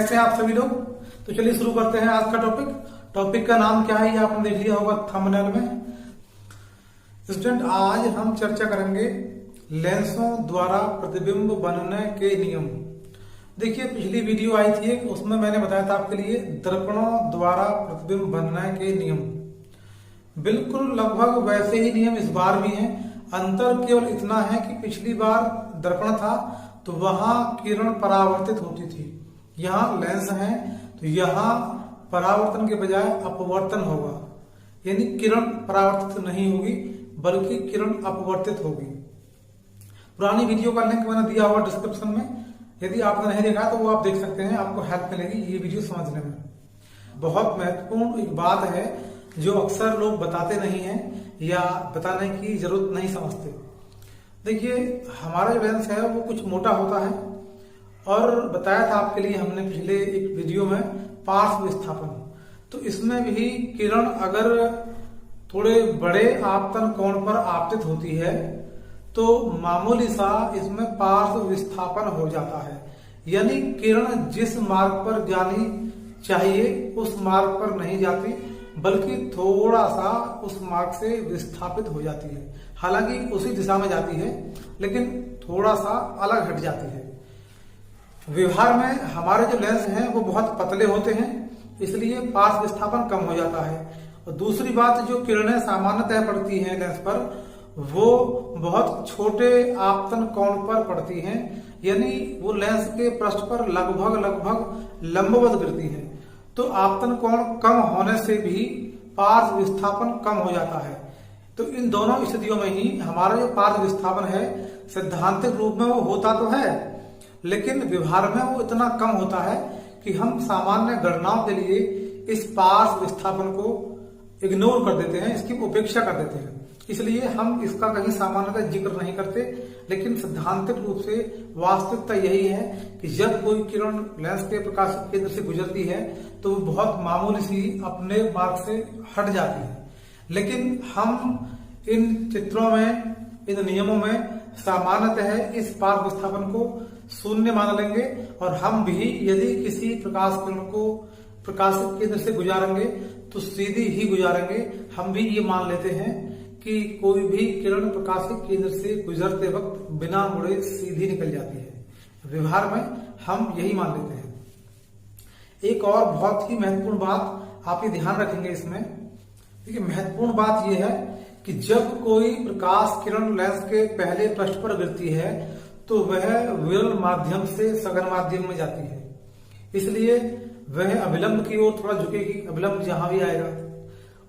कैसे हैं आप सभी लोग। तो चलिए शुरू करते हैं आज का टॉपिक का नाम क्या है ये आपने देख लिया होगा थंबनेल में। स्टूडेंट, आज हम चर्चा करेंगे लेंसों द्वारा प्रतिबिंब बनने के नियम। देखिए, पिछली वीडियो आई थी उसमें मैंने बताया था आपके लिए दर्पणों द्वारा प्रतिबिंब बनने के नियम। बिल्कुल लगभग वैसे ही नियम इस बार भी हैं। अंतर केवल इतना है कि पिछली बार दर्पण था तो वहां किरण परावर्तित होती थी, यहाँ लेंस है तो यहाँ परावर्तन के बजाय अपवर्तन होगा, यानी किरण परावर्तित नहीं होगी बल्कि किरण अपवर्तित होगी। पुरानी वीडियो का लिंक मैंने दिया हुआ डिस्क्रिप्शन में, यदि आपने नहीं देखा तो वो आप देख सकते हैं, आपको हेल्प मिलेगी ये वीडियो समझने में। बहुत महत्वपूर्ण एक बात है जो अक्सर लोग बताते नहीं हैं या बताने की जरूरत नहीं समझते। देखिए, हमारा जो लेंस है वो कुछ मोटा होता है और बताया था आपके लिए हमने पिछले एक वीडियो में पार्श्व विस्थापन। तो इसमें भी किरण अगर थोड़े बड़े आपतन कोण पर आपतित होती है तो मामूली सा इसमें पार्श्व विस्थापन हो जाता है, यानी किरण जिस मार्ग पर जानी चाहिए उस मार्ग पर नहीं जाती बल्कि थोड़ा सा उस मार्ग से विस्थापित हो जाती है। हालांकि उसी दिशा में जाती है लेकिन थोड़ा सा अलग हट जाती है। व्यवहार में हमारे जो लेंस हैं वो बहुत पतले होते हैं, इसलिए पार्श्व विस्थापन कम हो जाता है। और दूसरी बात, जो किरणें सामान्यतः पड़ती हैं लेंस पर वो बहुत छोटे आपतन कोण पर पड़ती हैं, यानी वो लेंस के पृष्ठ पर लगभग लंबवत गिरती हैं। तो आपतन कोण कम होने से भी पार्श्व विस्थापन कम हो जाता है। तो इन दोनों स्थितियों में ही हमारा जो पार्श्व विस्थापन है सैद्धांतिक रूप में वो होता तो है लेकिन व्यवहार में वो इतना कम होता है कि हम सामान्य गणनाओं के लिए इस पार्श्व विस्थापन को इग्नोर कर देते हैं, इसकी उपेक्षा कर देते हैं। इसलिए हम इसका कहीं सामान्यतः जिक्र नहीं करते, लेकिन सैद्धांतिक रूप से वास्तविकता यही है कि जब कोई किरण लेंस के प्रकाश केंद्र से गुजरती है तो वो बहुत मामूली सी अपने मार्ग से हट जाती है। लेकिन हम इन चित्रों में, इन नियमों में सामान्यतः इस पार्श्व विस्थापन को शून्य मान लेंगे और हम भी यदि किसी प्रकाश किरण को प्रकाश केंद्र से गुजारेंगे तो सीधी ही गुजारेंगे। हम भी ये मान लेते हैं कि कोई भी किरण प्रकाशिक केंद्र से गुजरते वक्त बिना मुड़े सीधी निकल जाती है। व्यवहार में हम यही मान लेते हैं। एक और बहुत ही महत्वपूर्ण बात आप ये ध्यान रखेंगे इसमें। देखिए, महत्वपूर्ण बात यह है कि जब कोई प्रकाश किरण लेंस के पहले पृष्ठ पर गिरती है तो वह विरल माध्यम से सघन माध्यम में जाती है, इसलिए वह अभिलंब की ओर थोड़ा झुकेगी, अभिलंब जहां भी आएगा।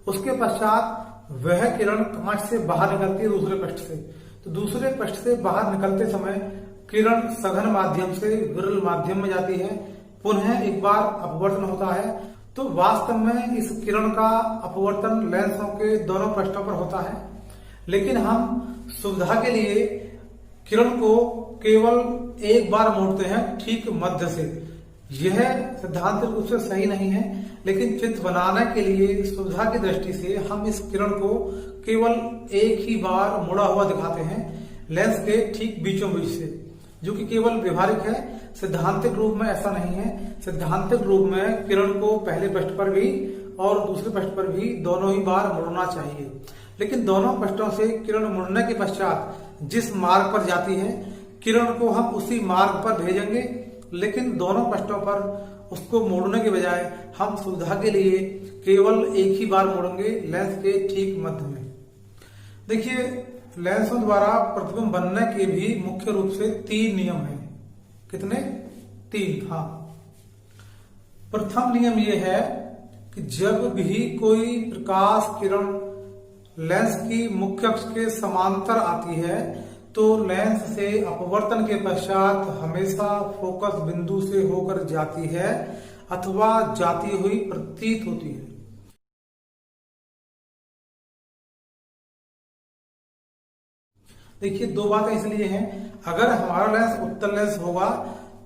उसके पश्चात वह किरण कांच से बाहर निकलती है दूसरे पृष्ठ से। तो दूसरे पृष्ठ से बाहर निकलते समय किरण सघन माध्यम से विरल माध्यम में जाती है, पुनः एक बार अपवर्तन होता है। तो वास्तव में इस किरण का अपवर्तन लेंसों के दोनों पृष्ठों पर होता है, लेकिन हम सुविधा के लिए किरण को केवल एक बार मोड़ते हैं ठीक मध्य से। यह सिद्धांत रूप से सही नहीं है, लेकिन चित्र बनाने के लिए सुविधा की दृष्टि से हम इस किरण को केवल एक ही बार मुड़ा हुआ दिखाते हैं लेंस के ठीक बीचों बीच से, जो कि केवल व्यवहारिक है। सिद्धांतिक रूप में ऐसा नहीं है। सिद्धांतिक रूप में किरण को पहले पृष्ठ पर भी और दूसरे पृष्ठ पर भी दोनों ही बार मुड़ना चाहिए, लेकिन दोनों पृष्ठों से किरण मुड़ने के पश्चात जिस मार्ग पर जाती है किरण को हम उसी मार्ग पर भेजेंगे, लेकिन दोनों पृष्ठों पर उसको मोड़ने के बजाय हम सुविधा के लिए केवल एक ही बार मोड़ेंगे लेंस के ठीक मध्य में। देखिए, लेंसों द्वारा प्रतिबिंब बनने के भी मुख्य रूप से 3 नियम हैं। कितने? 3। हाँ, प्रथम नियम यह है कि जब भी कोई प्रकाश किरण लेंस की मुख्य अक्ष के समांतर आती है तो लेंस से अपवर्तन के पश्चात हमेशा फोकस बिंदु से होकर जाती है अथवा जाती हुई प्रतीत होती है। देखिए, 2 बातें इसलिए हैं। अगर हमारा लेंस उत्तल लेंस होगा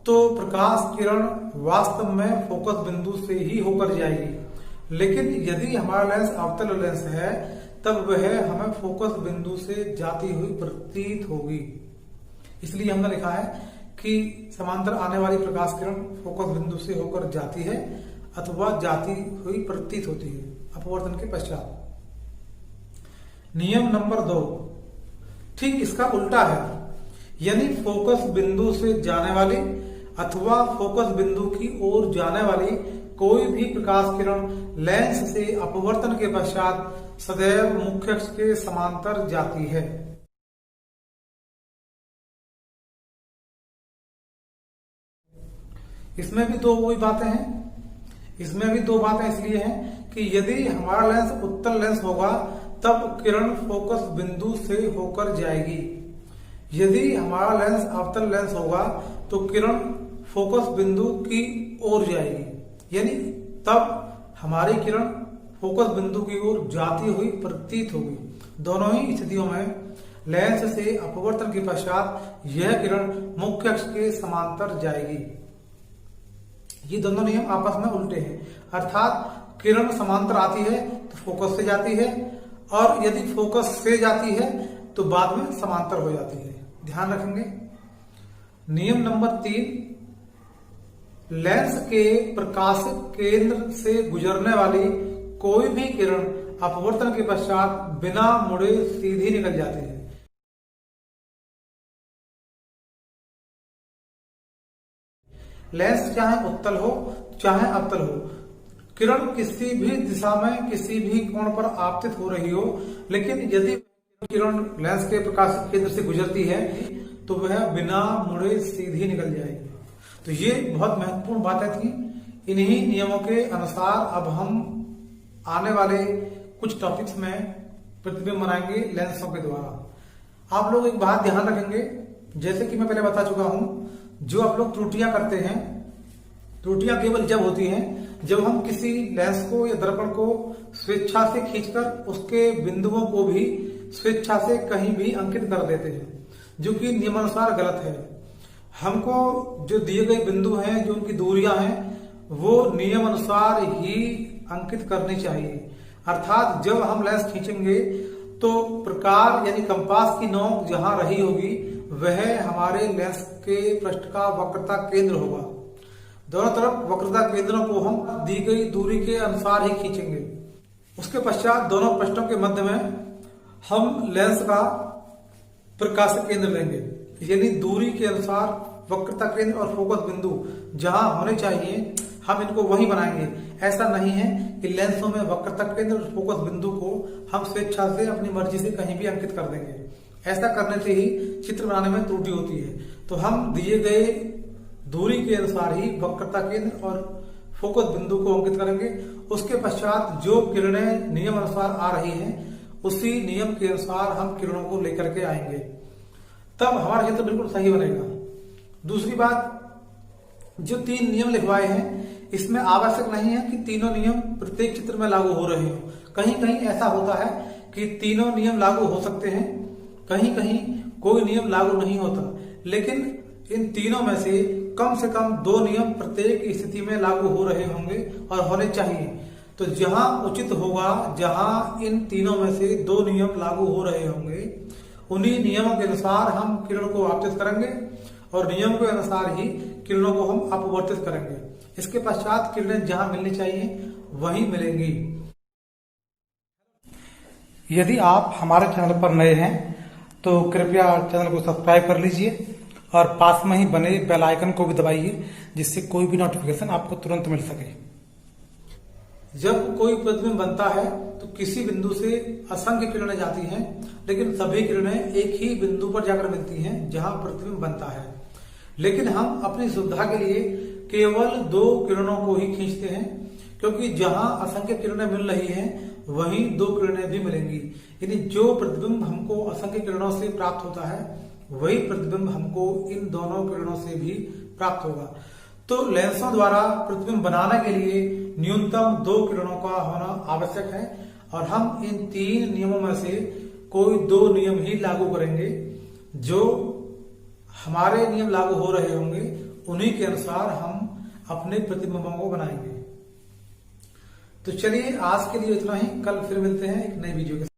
तो प्रकाश किरण वास्तव में फोकस बिंदु से ही होकर जाएगी, लेकिन यदि हमारा लेंस अवतल लेंस है तब वह हमें फोकस बिंदु से जाती हुई प्रतीत होगी। इसलिए हमने लिखा है कि समांतर आने वाली प्रकाश किरण फोकस बिंदु से होकर जाती है अथवा जाती हुई प्रतीत होती है अपवर्तन के पश्चात। नियम नंबर 2 ठीक इसका उल्टा है, यानी फोकस बिंदु से जाने वाली अथवा फोकस बिंदु की ओर जाने वाली कोई भी प्रकाश किरण लेंस से अपवर्तन के पश्चात सदैव मुख्य अक्ष के समांतर जाती है। इसमें भी दो वही बातें हैं, इसमें भी दो बातें इसलिए हैं कि यदि हमारा लेंस उत्तल लेंस होगा तब किरण फोकस बिंदु से होकर जाएगी, यदि हमारा लेंस अवतल लेंस होगा तो किरण फोकस बिंदु की ओर जाएगी, यानी तब हमारी किरण फोकस बिंदु की ओर जाती हुई प्रतीत होगी। दोनों ही स्थितियों में लेंस से अपवर्तन के पश्चात यह किरण मुख्य अक्ष के समांतर जाएगी। ये दोनों नियम आपस में उल्टे हैं, अर्थात किरण समांतर आती है तो फोकस से जाती है और यदि फोकस से जाती है तो बाद में समांतर हो जाती है। ध्यान रखेंगे। नियम नंबर 3 लेंस के प्रकाशिक केंद्र से गुजरने वाली कोई भी किरण अपवर्तन के पश्चात बिना मुड़े सीधी निकल जाती है। लेंस चाहे उत्तल हो चाहे अवतल हो, किरण किसी भी दिशा में किसी भी कोण पर आपतित हो रही हो, लेकिन यदि किरण लेंस के प्रकाशिक केंद्र से गुजरती है तो वह बिना मुड़े सीधी निकल जाएगी। तो ये बहुत महत्वपूर्ण बातें थी। इन्हीं नियमों के अनुसार अब हम आने वाले कुछ टॉपिक्स में प्रतिबिंब बनाएंगे लेंसों के द्वारा। आप लोग एक बात ध्यान रखेंगे, जैसे कि मैं पहले बता चुका हूं, जो आप लोग त्रुटियां करते हैं, त्रुटियां केवल जब होती हैं जब हम किसी लेंस को या दर्पण को स्वेच्छा से खींचकर उसके बिंदुओं को भी स्वेच्छा से कहीं भी अंकित कर देते हैं, जो कि नियमानुसार गलत है। हमको जो दिए गए बिंदु हैं, जो उनकी दूरियां हैं, वो नियम अनुसार ही अंकित करनी चाहिए। अर्थात जब हम लेंस खींचेंगे तो प्रकार यानी कंपास की नोक जहां रही होगी वह हमारे लेंस के पृष्ठ का वक्रता केंद्र होगा। दोनों तरफ वक्रता केंद्रों को हम दी गई दूरी के अनुसार ही खींचेंगे। उसके पश्चात दोनों पृष्ठों के मध्य में हम लेंस का प्रकाशिक केंद्र लेंगे, यानी दूरी के अनुसार वक्रता केंद्र और फोकस बिंदु जहां होने चाहिए हम इनको वहीं बनाएंगे। ऐसा नहीं है कि लेंसों में वक्रता केंद्र और फोकस बिंदु को हम स्वेच्छा से अपनी मर्जी से कहीं भी अंकित कर देंगे। ऐसा करने से ही चित्र बनाने में त्रुटि होती है। तो हम दिए गए दूरी के अनुसार ही वक्रता केंद्र और फोकस बिंदु को अंकित करेंगे। उसके पश्चात जो किरणें नियम अनुसार आ रही हैं उसी नियम के अनुसार हम किरणों को लेकर के आएंगे, तब हमारा चित्र बिल्कुल सही बनेगा। दूसरी बात, जो 3 नियम लिखवाए हैं इसमें आवश्यक नहीं है कि तीनों नियम प्रत्येक चित्र में लागू हो रहे हो। कहीं कहीं ऐसा होता है कि तीनों नियम लागू हो सकते हैं, कहीं कहीं कोई नियम लागू नहीं होता, लेकिन इन तीनों में से कम 2 नियम प्रत्येक स्थिति में लागू हो रहे होंगे और होने चाहिए। तो जहां उचित होगा, जहां इन तीनों में से 2 नियम लागू हो रहे होंगे, उन्हीं नियमों के अनुसार हम किरण को आपतित करेंगे और नियम के अनुसार ही किरणों को हम अपवर्तित करेंगे। इसके पश्चात किरणें जहां मिलनी चाहिए वहीं मिलेंगी। यदि आप हमारे चैनल पर नए हैं तो कृपया चैनल को सब्सक्राइब कर लीजिए और पास में ही बने बेल आइकन को भी दबाइए, जिससे कोई भी नोटिफिकेशन आपको तुरंत मिल सके। जब कोई प्रतिबिंब बनता है तो किसी बिंदु से असंख्य किरणें जाती हैं, लेकिन सभी किरणें एक ही बिंदु पर जाकर मिलती हैं जहां प्रतिबिंब बनता है। लेकिन हम अपनी सुविधा के लिए केवल 2 किरणों को ही खींचते हैं, क्योंकि जहां असंख्य किरणें मिल रही हैं वहीं 2 किरणें भी मिलेंगी। यानी जो प्रतिबिंब हमको असंख्य किरणों से प्राप्त होता है वही प्रतिबिंब हमको इन दोनों किरणों से भी प्राप्त होगा। तो लेंसों द्वारा प्रतिबिंब बनाने के लिए न्यूनतम 2 किरणों का होना आवश्यक है और हम इन 3 नियमों में से कोई 2 नियम ही लागू करेंगे। जो हमारे नियम लागू हो रहे होंगे उन्हीं के अनुसार हम अपने प्रतिबिंबों को बनाएंगे। तो चलिए आज के लिए इतना ही, कल फिर मिलते हैं एक नई वीडियो के साथ।